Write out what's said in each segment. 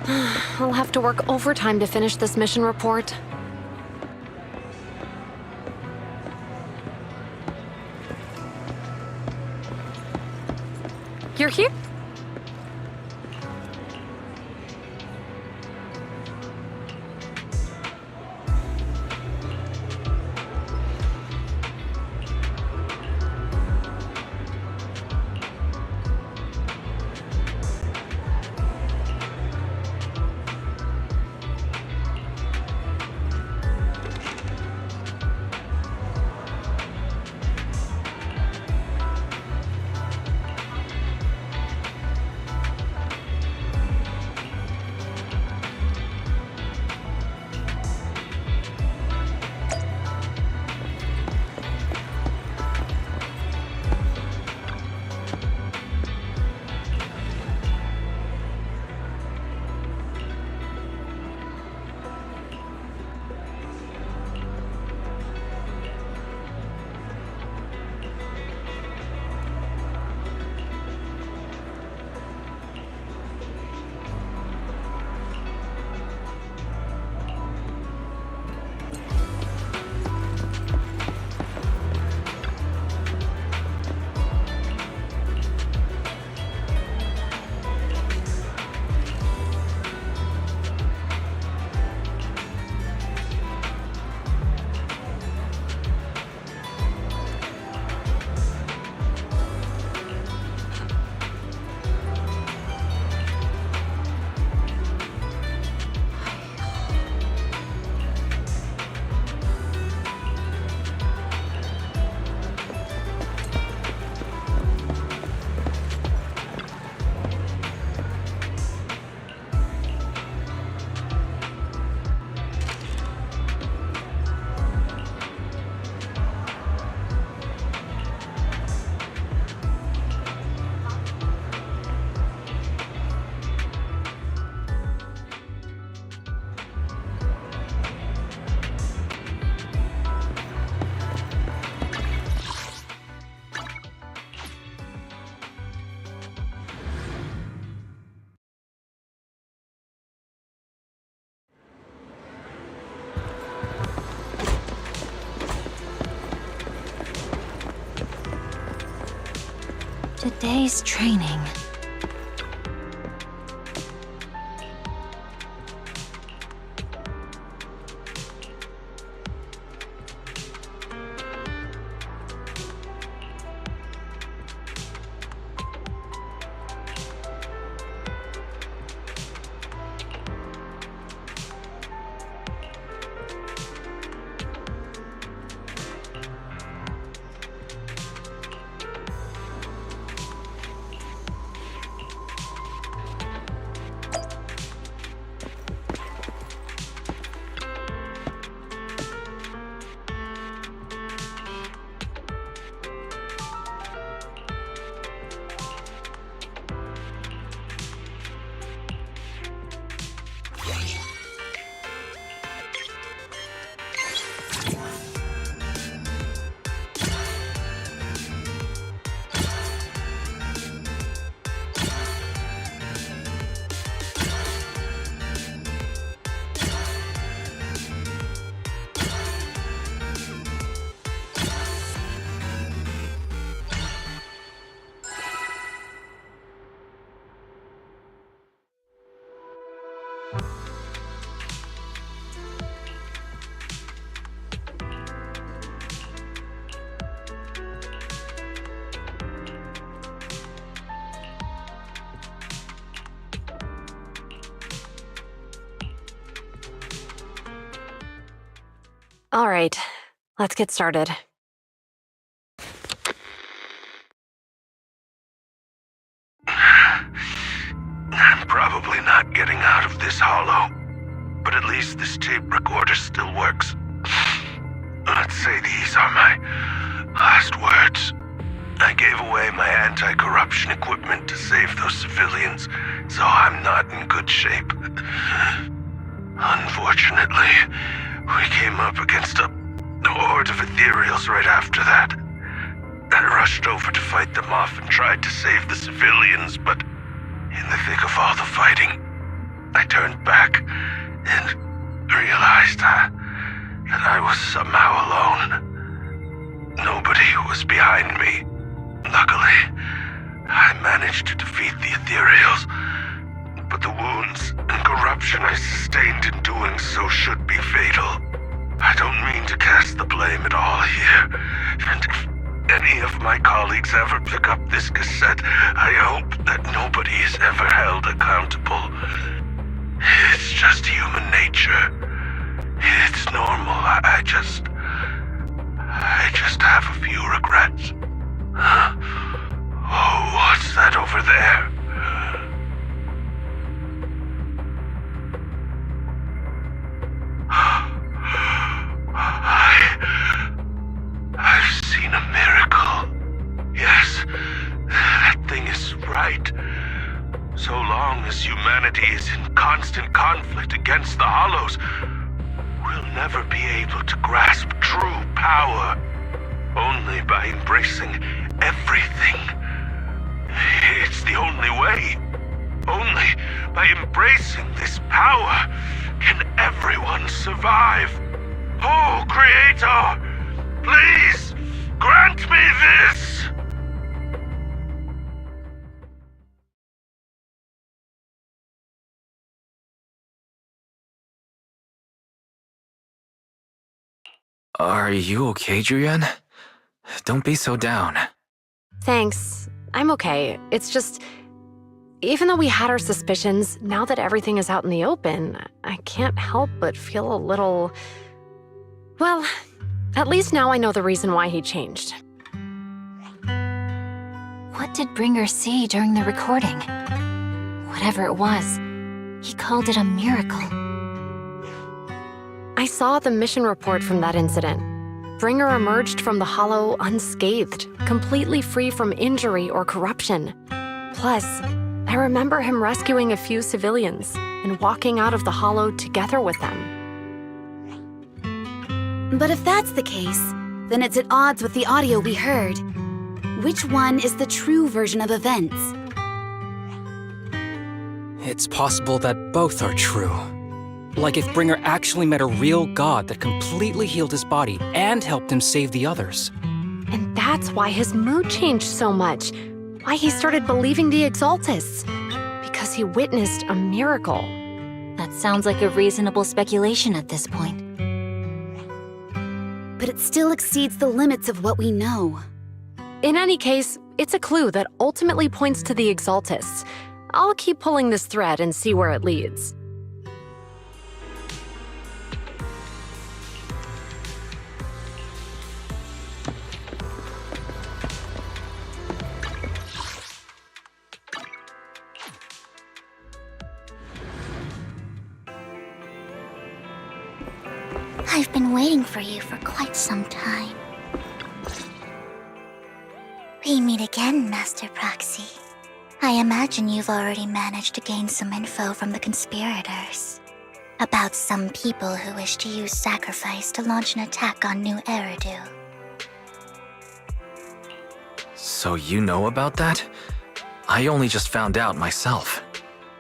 I'll have to work overtime to finish this mission report. You're here? Today's training. All right, let's get started. I'm probably not getting out of this hollow, but at least this tape recorder still works. Let's say these are my last words. I gave away my anti-corruption equipment to save those civilians, so I'm not in good shape. Unfortunately, we came up against a horde of ethereals right after that. I rushed over to fight them off and tried to save the civilians, but in the thick of all the fighting, I I turned back and realized that I was somehow alone. Nobody was behind me. Luckily, I managed to defeat the Ethereals, but the wounds and corruption I sustained in doing so should be fatal. I don't mean to cast the blame at all here, and if any of my colleagues ever pick up this cassette, I hope that nobody is ever held accountable. It's just human nature. It's normal. I just have a few regrets. Oh, what's that over there? I've seen a miracle. Yes, that thing is right. So long as humanity is in constant conflict against the Hollows, we'll never be able to grasp true power. Only by embracing everything. It's the only way. Only by embracing this power can everyone survive. Oh, Creator, please grant me this! Are you okay, Julian? Don't be so down. Thanks. I'm okay. It's just, even though we had our suspicions, now that everything is out in the open, I can't help but feel a little... Well, at least now I know the reason why he changed. What did Bringer see during the recording? Whatever it was, he called it a miracle. I saw the mission report from that incident. Bringer emerged from the Hollow unscathed, completely free from injury or corruption. Plus, I remember him rescuing a few civilians and walking out of the Hollow together with them. But if that's the case, then it's at odds with the audio we heard. Which one is the true version of events? It's possible that both are true. Like if Bringer actually met a real god that completely healed his body and helped him save the others. And that's why his mood changed so much. Why he started believing the Exaltists. Because he witnessed a miracle. That sounds like a reasonable speculation at this point. But it still exceeds the limits of what we know. In any case, it's a clue that ultimately points to the Exaltists. I'll keep pulling this thread and see where it leads. I've been waiting for you for quite some time. We meet again, Master Proxy. I imagine you've already managed to gain some info from the conspirators. About some people who wish to use sacrifice to launch an attack on New Eridu. So you know about that? I only just found out myself.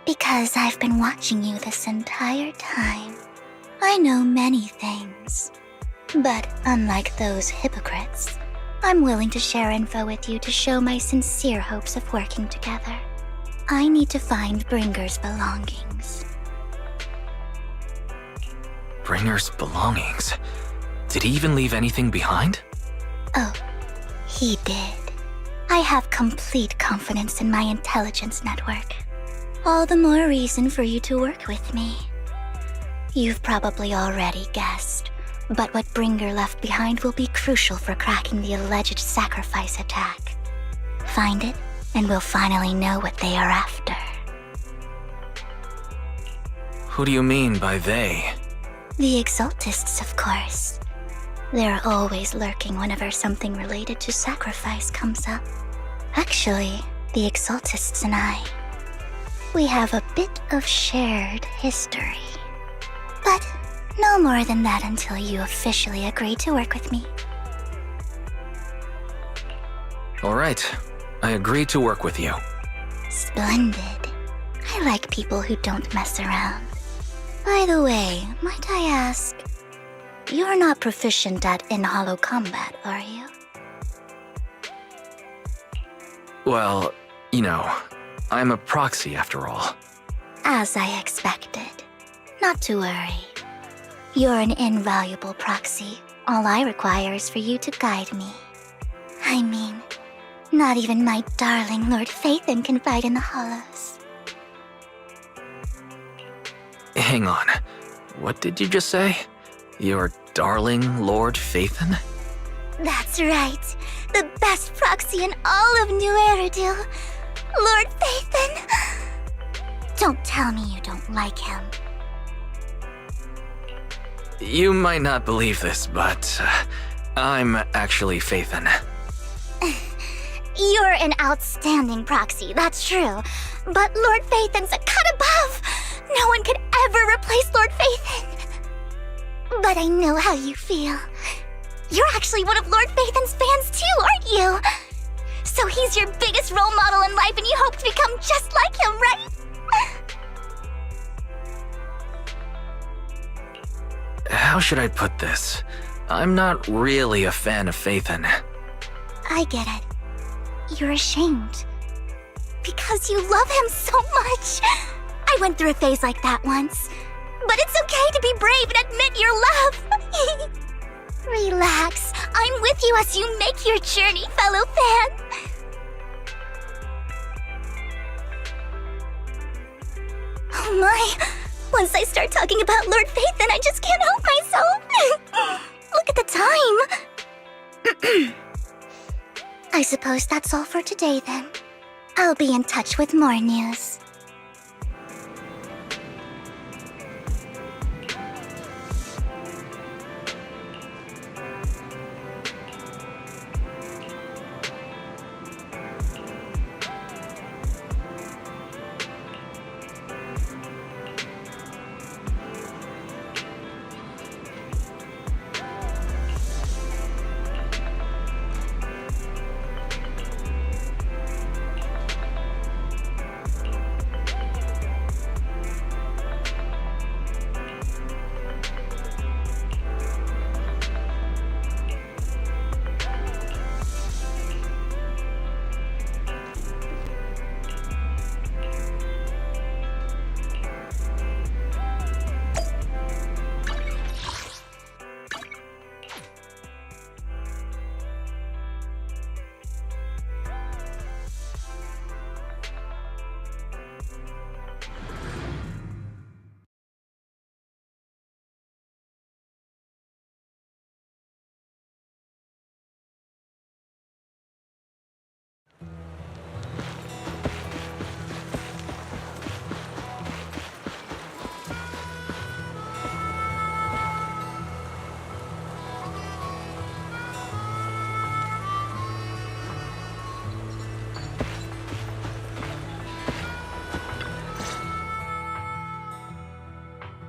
Because I've been watching you this entire time. I know many things. But unlike those hypocrites, I'm willing to share info with you to show my sincere hopes of working together. I need to find Bringer's belongings. Bringer's belongings? Did he even leave anything behind? Oh, he did. I have complete confidence in my intelligence network. All the more reason for you to work with me. You've probably already guessed, but what Bringer left behind will be crucial for cracking the alleged sacrifice attack. Find it, and we'll finally know what they are after. Who do you mean by they? The Exaltists, of course. They're always lurking whenever something related to sacrifice comes up. Actually, the Exaltists and I, we have a bit of shared history. But no more than that until you officially agree to work with me. All right, I agree to work with you. Splendid. I like people who don't mess around. By the way, might I ask, you're not proficient at in-hollow combat, are you? Well, you know, I'm a proxy after all. As I expected. Not to worry. You're an invaluable proxy. All I require is for you to guide me. I mean, not even my darling Lord Phaethon can fight in the hollows. Hang on. What did you just say? Your darling Lord Phaethon? That's right. The best proxy in all of New Eridil. Lord Phaethon. Don't tell me you don't like him. You might not believe this, but I'm actually Phaethon. You're an outstanding proxy, that's true. But Lord Phaethon's a cut above. No one could ever replace Lord Phaethon. But I know how you feel. You're actually one of Lord Phaethon's fans too, aren't you? So he's your biggest role model in life and you hope to become just like him, right? How should I put this? I'm not really a fan of Phaethon. I get it. You're ashamed. Because you love him so much. I went through a phase like that once. But it's okay to be brave and admit your love. Relax. I'm with you as you make your journey, fellow fan. Oh my. Once I start talking about Lord Phaethon, I just can't help myself. Look at the time. I suppose that's all for today then. I'll be in touch with more news.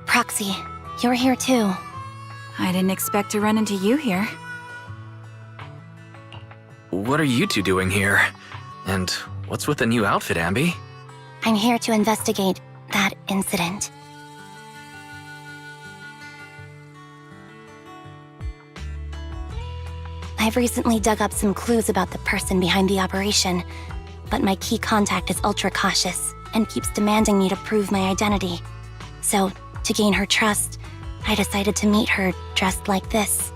Proxy, you're here too. I didn't expect to run into you here. What are you two doing here? And what's with the new outfit, Anby? I'm here to investigate that incident. I've recently dug up some clues about the person behind the operation, but my key contact is ultra cautious and keeps demanding me to prove my identity. So, to gain her trust, I decided to meet her dressed like this.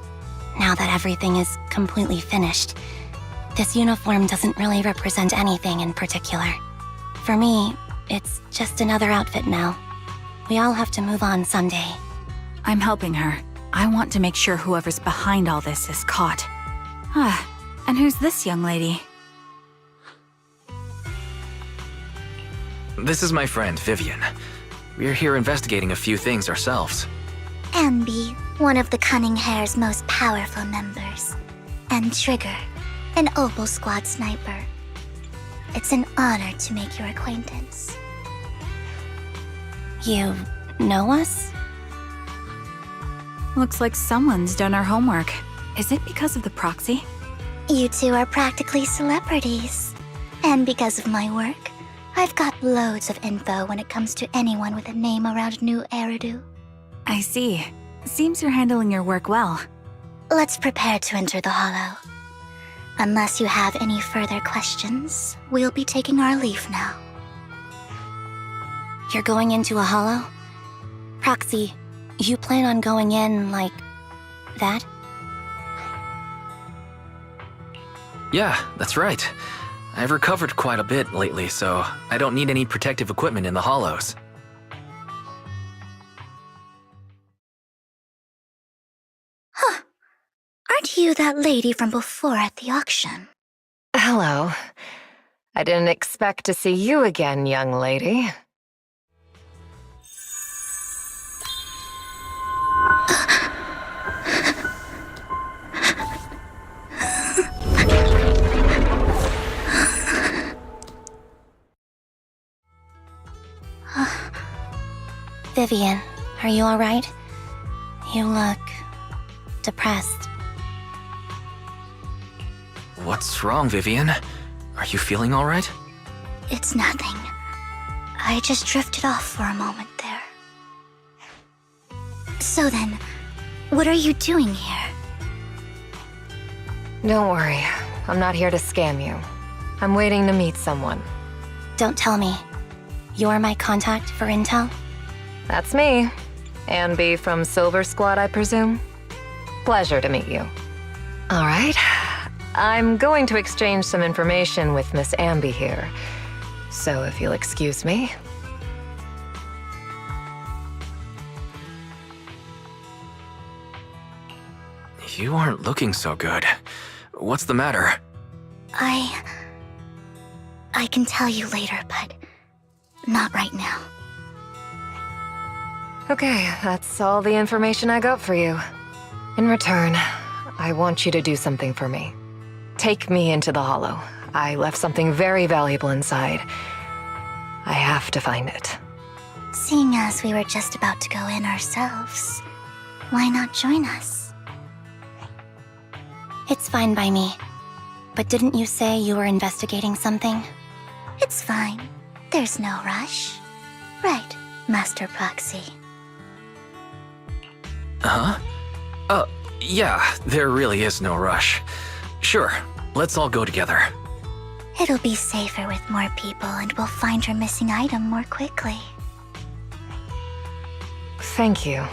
Now that everything is completely finished, this uniform doesn't really represent anything in particular. For me, it's just another outfit now. We all have to move on someday. I'm helping her. I want to make sure whoever's behind all this is caught. And who's this young lady? This is my friend, Vivian. We're here investigating a few things ourselves. Anby, one of the Cunning Hair's most powerful members. And Trigger, an Opal Squad sniper. It's an honor to make your acquaintance. You know us? Looks like someone's done our homework. Is it because of the proxy? You two are practically celebrities. And because of my work, I've got loads of info when it comes to anyone with a name around New Eridu. I see. Seems you're handling your work well. Let's prepare to enter the Hollow. Unless you have any further questions, we'll be taking our leave now. You're going into a Hollow? Proxy, you plan on going in like that? Yeah, that's right. I've recovered quite a bit lately, so I don't need any protective equipment in the hollows. Huh. Aren't you that lady from before at the auction? Hello. I didn't expect to see you again, young lady. Vivian, are you alright? You look depressed. What's wrong, Vivian? Are you feeling all right? It's nothing. I just drifted off for a moment there. So then, what are you doing here? Don't worry. I'm not here to scam you. I'm waiting to meet someone. Don't tell me. You're my contact for intel? That's me. Anby from Silver Squad, I presume? Pleasure to meet you. All right. I'm going to exchange some information with Miss Anby here. So if you'll excuse me. You aren't looking so good. What's the matter? I can tell you later, but not right now. Okay, that's all the information I got for you. In return, I want you to do something for me. Take me into the Hollow. I left something very valuable inside. I have to find it. Seeing as we were just about to go in ourselves, why not join us? It's fine by me. But didn't you say you were investigating something? It's fine. There's no rush. Right, Master Proxy. Huh? Yeah, there really is no rush. Sure, let's all go together. It'll be safer with more people and we'll find your missing item more quickly. Thank you.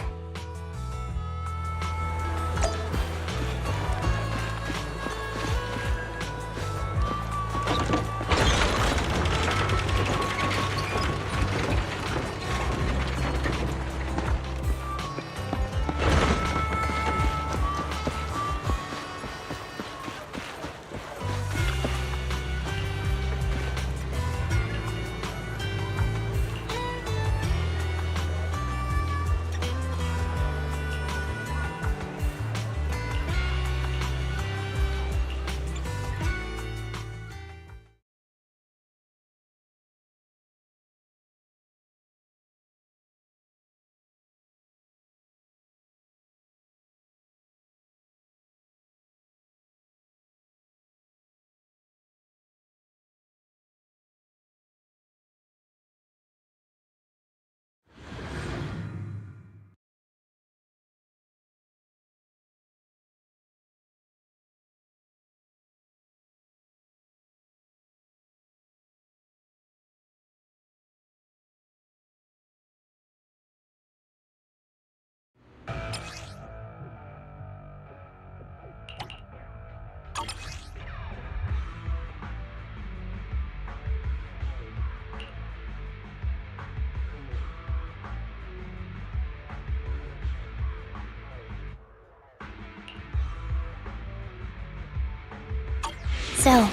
So,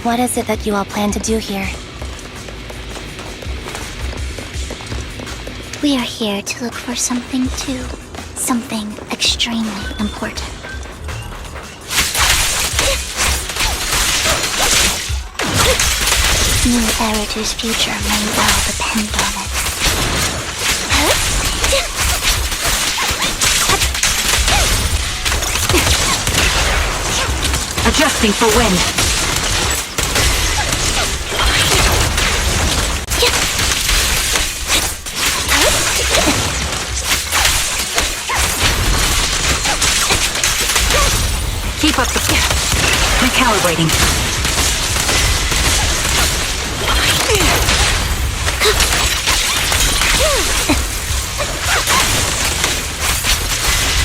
what is it that you all plan to do here? We are here to look for something too. Something extremely important. New Eridu's future may well depend on it. Adjusting for wind. Keep up the... Recalibrating.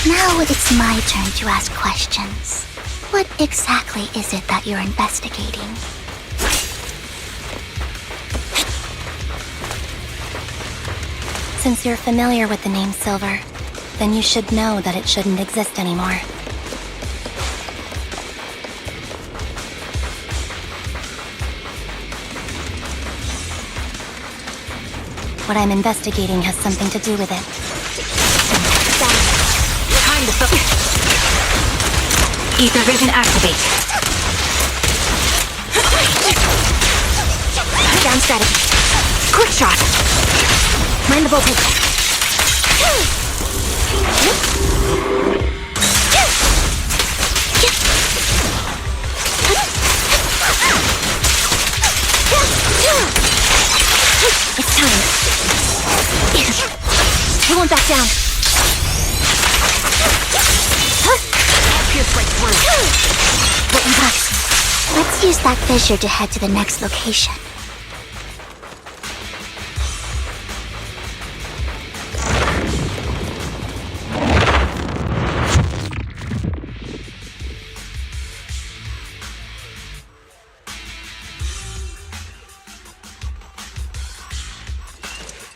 Now it's my turn to ask questions. What exactly is it that you're investigating? Since you're familiar with the name Silver, then you should know that it shouldn't exist anymore. What I'm investigating has something to do with it. Time to focus. Ether vision activate. Down strategy. Quick shot. Mind the voltage. It's time. I won't back down. Pierce right through. What next? Let's use that fissure to head to the next location.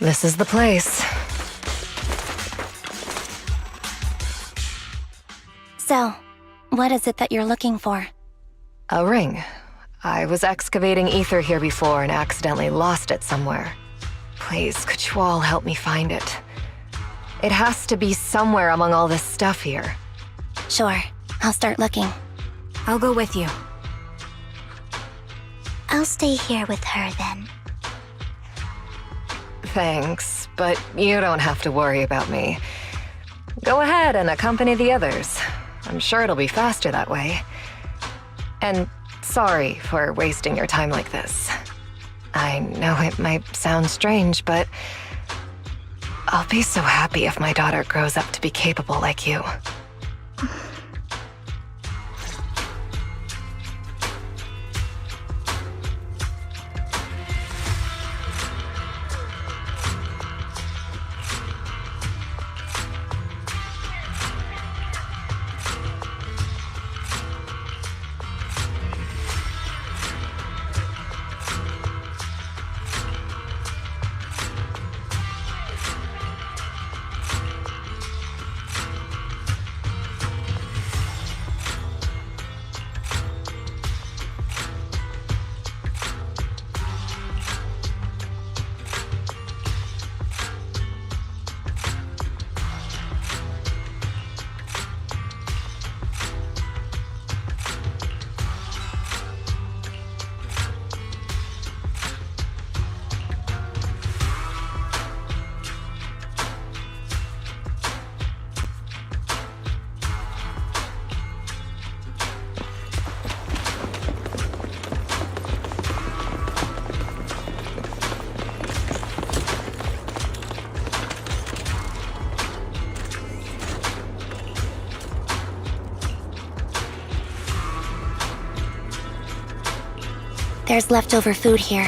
This is the place. So, what is it that you're looking for? A ring. I was excavating ether here before and accidentally lost it somewhere. Please, could you all help me find it? It has to be somewhere among all this stuff here. Sure, I'll start looking. I'll go with you. I'll stay here with her then. Thanks, but you don't have to worry about me. Go ahead and accompany the others. I'm sure it'll be faster that way. And sorry for wasting your time like this. I know it might sound strange, but I'll be so happy if my daughter grows up to be capable like you. There's leftover food here.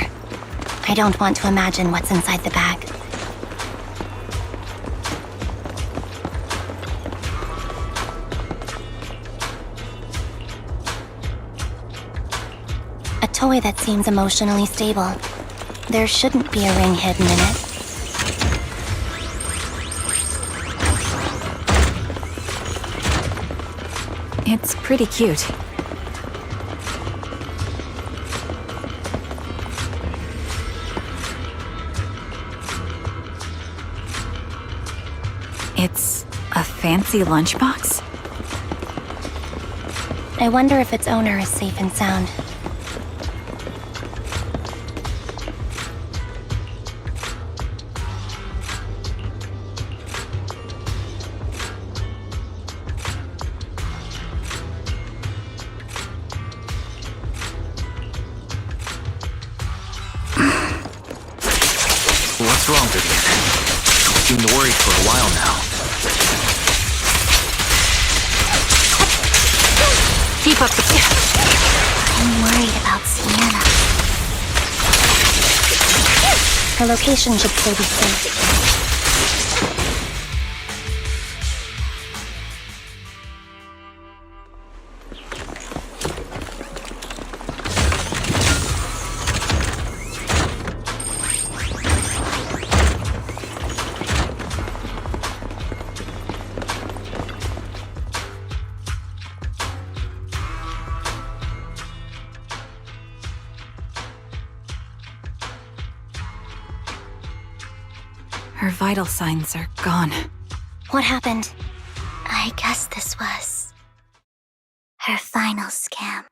I don't want to imagine what's inside the bag. A toy that seems emotionally stable. There shouldn't be a ring hidden in it. It's pretty cute. It's a fancy lunchbox? I wonder if its owner is safe and sound. What's wrong, Vivian? You seemed worried for a while now. Keep up the... I'm worried about Sienna. Her location should still be safe. Her vital signs are gone. What happened? I guess this was her final scam.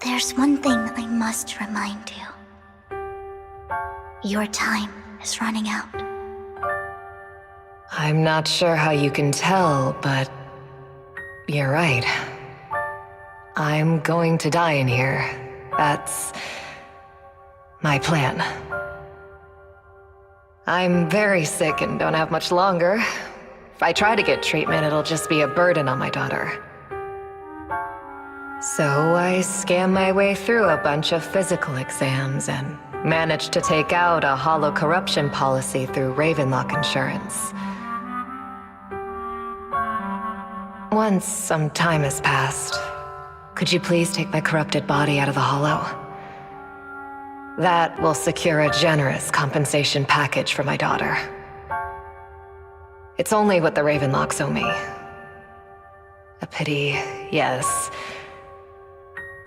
There's one thing I must remind you. Your time is running out. I'm not sure how you can tell, but you're right. I'm going to die in here. That's my plan. I'm very sick and don't have much longer. If I try to get treatment, it'll just be a burden on my daughter. So I scam my way through a bunch of physical exams and managed to take out a hollow corruption policy through Ravenlock Insurance. Once some time has passed, could you please take my corrupted body out of the hollow? That will secure a generous compensation package for my daughter. It's only what the Ravenlocks owe me. A pity, yes.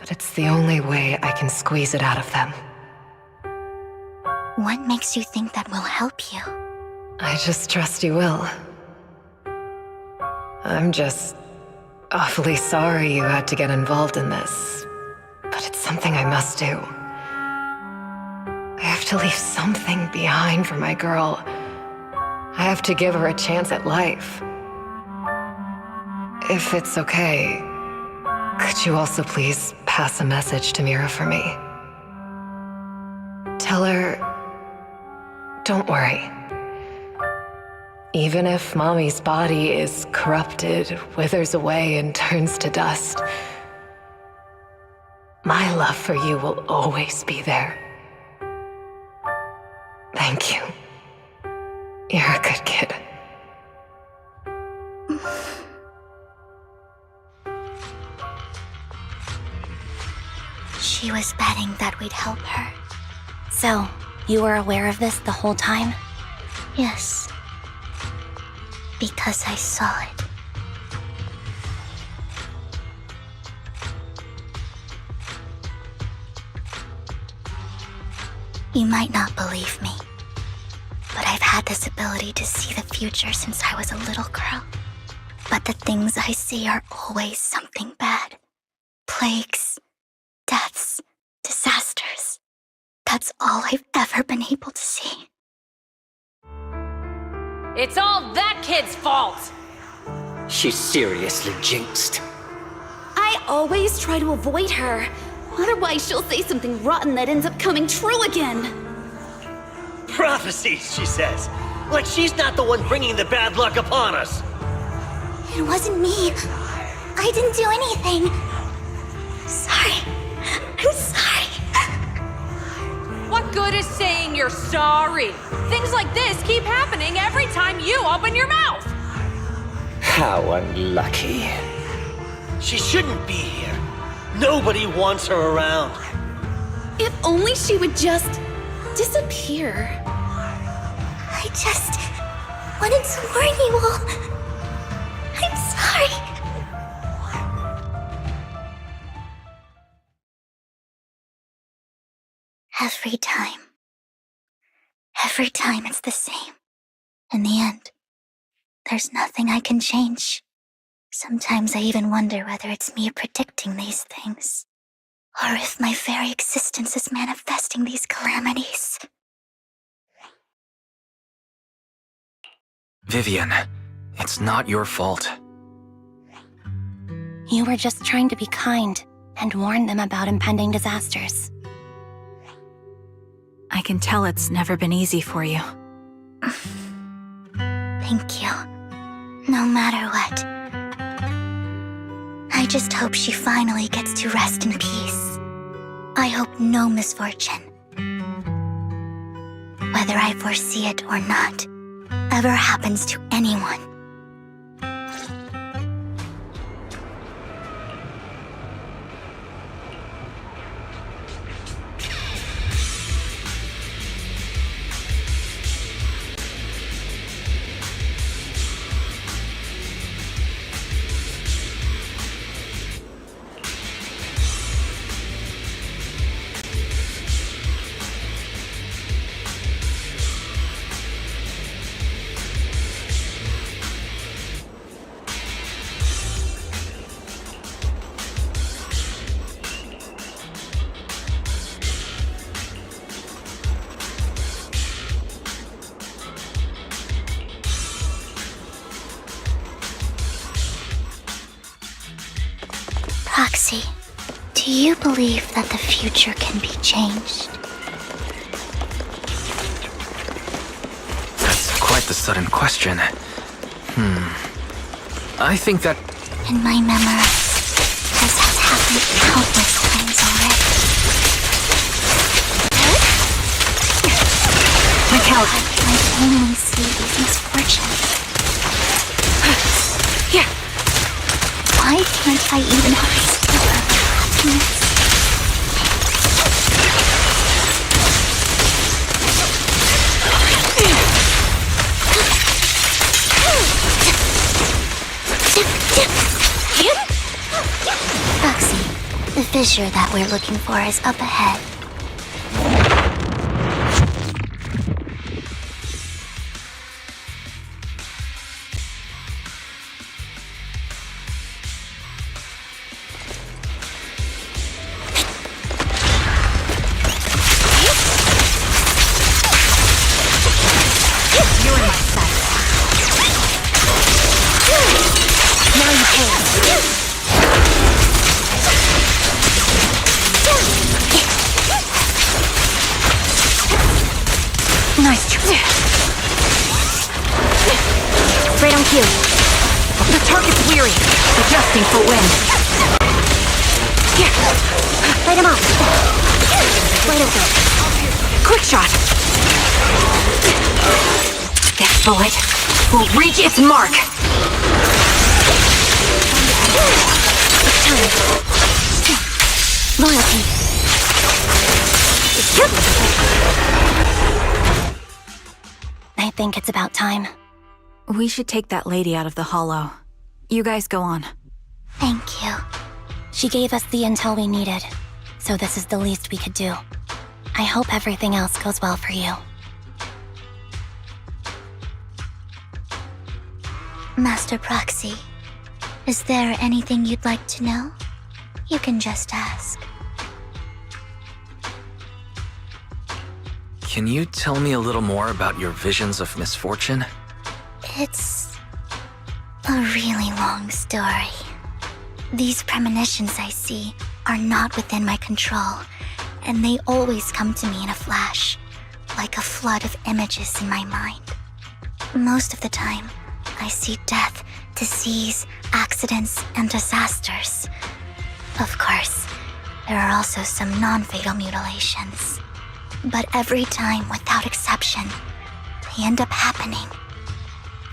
But it's the only way I can squeeze it out of them. What makes you think that will help you? I just trust you will. I'm just awfully sorry you had to get involved in this. But it's something I must do. I have to leave something behind for my girl. I have to give her a chance at life. If it's okay, could you also please pass a message to Mira for me? Tell her, don't worry. Even if Mommy's body is corrupted, withers away, and turns to dust, my love for you will always be there. Thank you. You're a good kid. She was betting that we'd help her. So, you were aware of this the whole time? Yes. Because I saw it. You might not believe me, but I've had this ability to see the future since I was a little girl. But the things I see are always something bad. Plagues, deaths, disasters. That's all I've ever been able to see. It's all that kid's fault! She's seriously jinxed. I always try to avoid her. Otherwise, she'll say something rotten that ends up coming true again. Prophecies, she says. Like she's not the one bringing the bad luck upon us. It wasn't me. I didn't do anything. Sorry. I'm sorry. What good is saying you're sorry? Things like this keep happening every time you open your mouth! How unlucky. She shouldn't be here. Nobody wants her around. If only she would just disappear. I just wanted to warn you all. I'm sorry. Every time it's the same. In the end, there's nothing I can change. Sometimes I even wonder whether it's me predicting these things, or if my very existence is manifesting these calamities. Vivian, it's not your fault. You were just trying to be kind and warn them about impending disasters. I can tell it's never been easy for you. Thank you. No matter what. I just hope she finally gets to rest in peace. I hope no misfortune, whether I foresee it or not, ever happens to anyone. Proxy, do you believe that the future can be changed? That's quite the sudden question. I think that... In my memory, this has happened countless times already. My cow. I only see these misfortunes. Here. Why can't I even have a sliver of happiness? Proxy, the fissure that we're looking for is up ahead. Nice. Right on cue. The target's weary, adjusting for wind. Here. Light him up. Wait a bit. Quick shot. This bullet will reach its mark. It's time. Loyalty. I think it's about time. We should take that lady out of the hollow. You guys go on. Thank you. She gave us the intel we needed, so this is the least we could do. I hope everything else goes well for you. Master Proxy, is there anything you'd like to know? You can just ask. Can you tell me a little more about your visions of misfortune? It's a really long story. These premonitions I see are not within my control, and they always come to me in a flash, like a flood of images in my mind. Most of the time, I see death, disease, accidents, and disasters. Of course, there are also some non-fatal mutilations. But every time, without exception, they end up happening.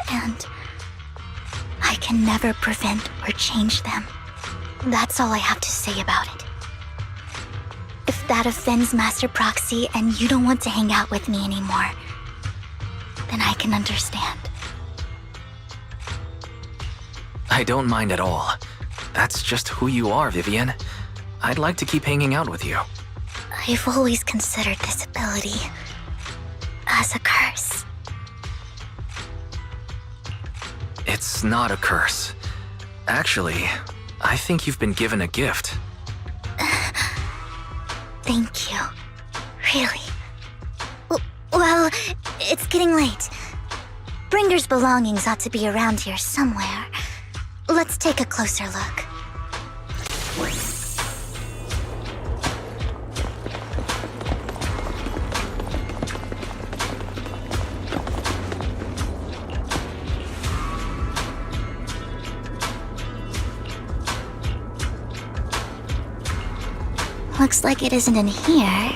And I can never prevent or change them. That's all I have to say about it. If that offends Master Proxy and you don't want to hang out with me anymore, then I can understand. I don't mind at all. That's just who you are, Vivian. I'd like to keep hanging out with you. I've always considered this ability as a curse. It's not a curse. Actually, I think you've been given a gift. Thank you. Really. Well, it's getting late. Bringer's belongings ought to be around here somewhere. Let's take a closer look. Looks like it isn't in here.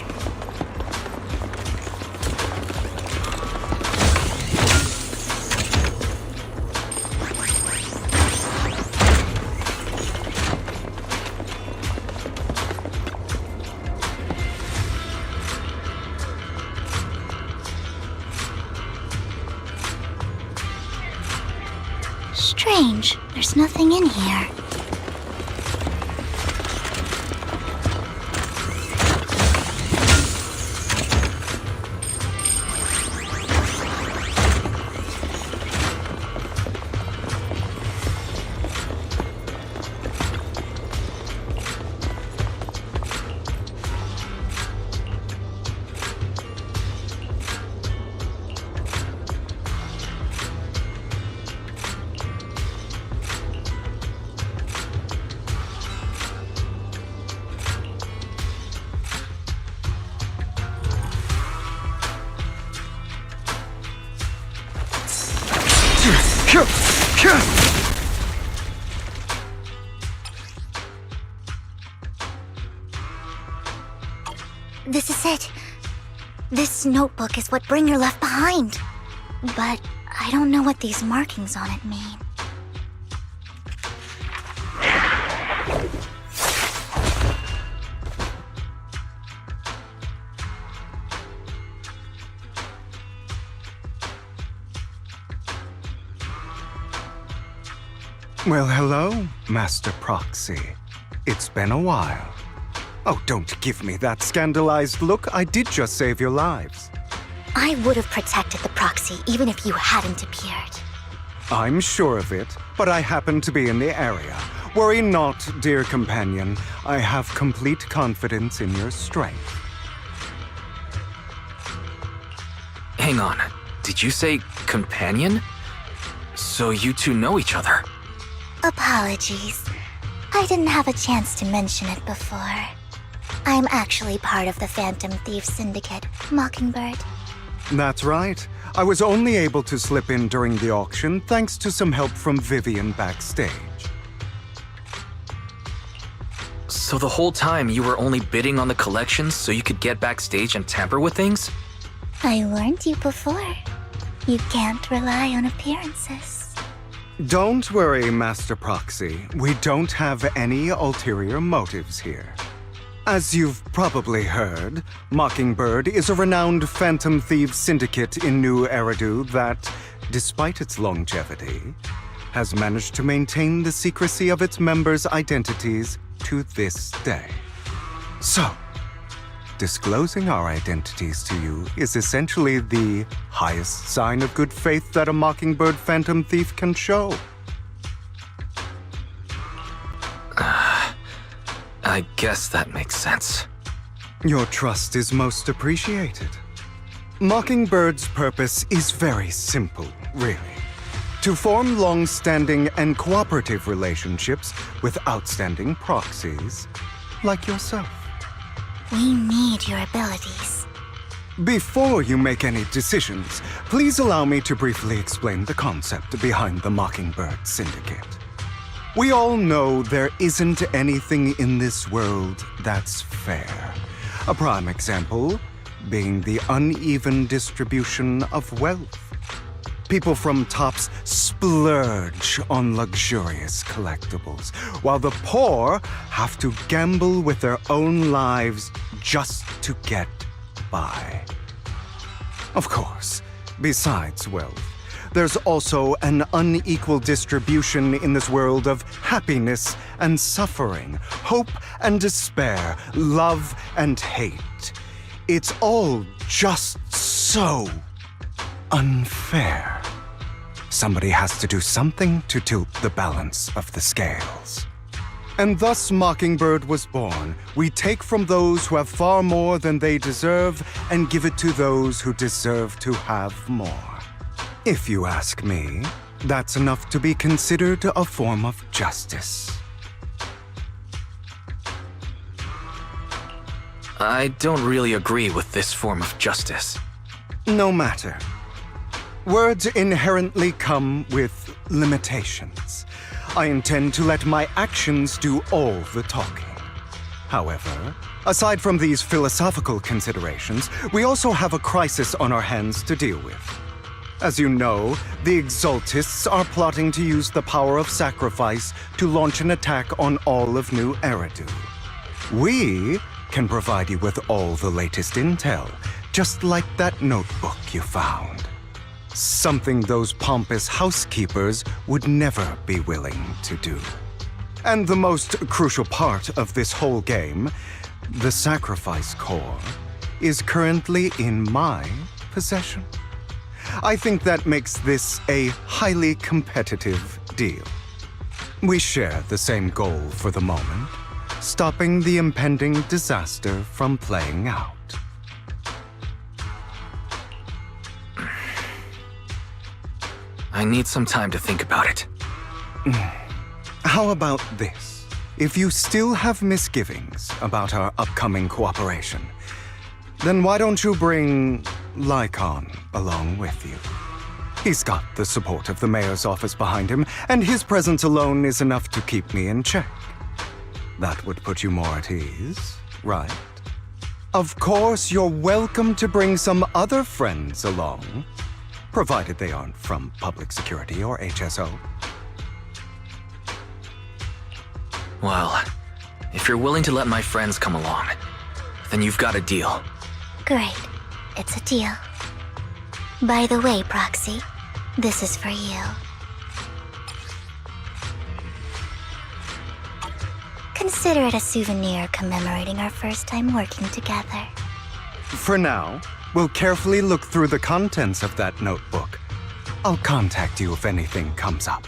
Strange, there's nothing in here. This is it. This notebook is what Bringer left behind. But I don't know what these markings on it mean. Well, hello, Master Proxy. It's been a while. Oh, don't give me that scandalized look. I did just save your lives. I would have protected the proxy even if you hadn't appeared. I'm sure of it, but I happen to be in the area. Worry not, dear companion. I have complete confidence in your strength. Hang on. Did you say companion? So you two know each other? Apologies. I didn't have a chance to mention it before. I'm actually part of the Phantom Thief Syndicate, Mockingbird. That's right. I was only able to slip in during the auction thanks to some help from VIVIAN backstage. So the whole time you were only bidding on the collections so you could get backstage and tamper with things? I warned you before. You can't rely on appearances. Don't worry, Master Proxy. We don't have any ulterior motives here. As you've probably heard, Mockingbird is a renowned Phantom Thieves syndicate in New Eridu that, despite its longevity, has managed to maintain the secrecy of its members' identities to this day. So, disclosing our identities to you is essentially the highest sign of good faith that a Mockingbird Phantom Thief can show. I guess that makes sense. Your trust is most appreciated. Mockingbird's purpose is very simple, really. To form long-standing and cooperative relationships with outstanding proxies like yourself. We need your abilities. Before you make any decisions, please allow me to briefly explain the concept behind the Mockingbird Syndicate. We all know there isn't anything in this world that's fair. A prime example being the uneven distribution of wealth. People from tops splurge on luxurious collectibles, while the poor have to gamble with their own lives just to get by. Of course, besides wealth, there's also an unequal distribution in this world of happiness and suffering, hope and despair, love and hate. It's all just so unfair. Somebody has to do something to tilt the balance of the scales. And thus Mockingbird was born. We take from those who have far more than they deserve and give it to those who deserve to have more. If you ask me, that's enough to be considered a form of justice. I don't really agree with this form of justice. No matter. Words inherently come with limitations. I intend to let my actions do all the talking. However, aside from these philosophical considerations, we also have a crisis on our hands to deal with. As you know, the Exaltists are plotting to use the power of sacrifice to launch an attack on all of New Eridu. We can provide you with all the latest intel, just like that notebook you found. Something those pompous housekeepers would never be willing to do. And the most crucial part of this whole game, the sacrifice core, is currently in my possession. I think that makes this a highly competitive deal. We share the same goal for the moment, stopping the impending disaster from playing out. I need some time to think about it. How about this? If you still have misgivings about our upcoming cooperation, then why don't you bring Lycon along with you? He's got the support of the mayor's office behind him, and his presence alone is enough to keep me in check. That would put you more at ease, right? Of course, you're welcome to bring some other friends along, provided they aren't from public security or HSO. Well, if you're willing to let my friends come along, then you've got a deal. Great. It's a deal. By the way, Proxy, this is for you. Consider it a souvenir commemorating our first time working together. For now, we'll carefully look through the contents of that notebook. I'll contact you if anything comes up.